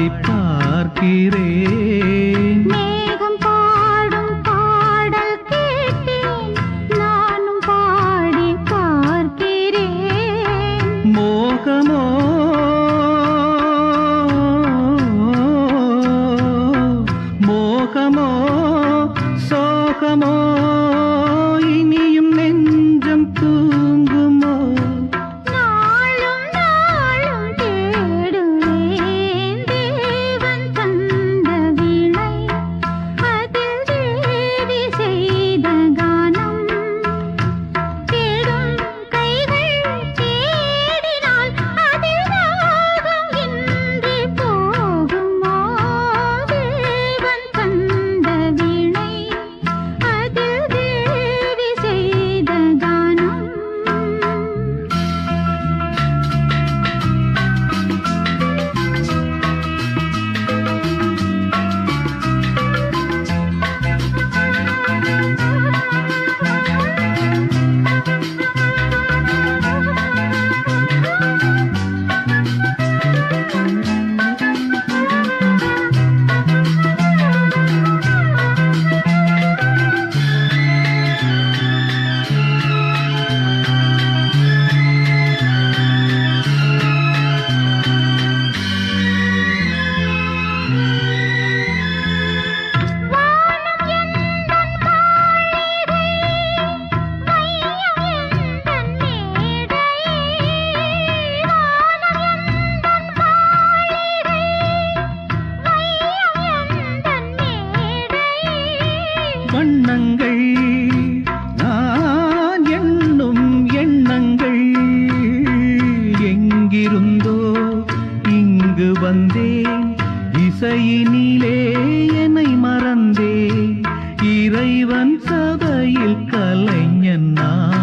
பாடி பார்க்கிறேன். மேகம் பாடும் பாடல் கேட்டேன், நானும் பாடி பார்க்கிறேன். மோகமோ மோகமோ சோகமோ இனியும் நெஞ்சம் தூங்குமோ? நாளும் நாளும் தேடுவேன் தேவன் தந்த வீணை, அதில் தேவி செய்த கானம். தேடும் கைகள் தேடினால் அதில் ராகம் இன்றி போகுமோ? தேவன் தந்த வீணை, அதில் தேவி செய்த கானம். வானம் எந்தன் மாளிகை, மையம் எந்தன் மேடை. வானம் எந்தன் மாளிகை, மையம் எந்தன் மேடை. வண்ணங்கள் நான் எண்ணும் எண்ணங்கள் எங்கிருந்தோ இங்கு வந்தேன். இசையினிலே என்னை மறந்தேன். இறைவன் சபையில் கலைஞன் நான்.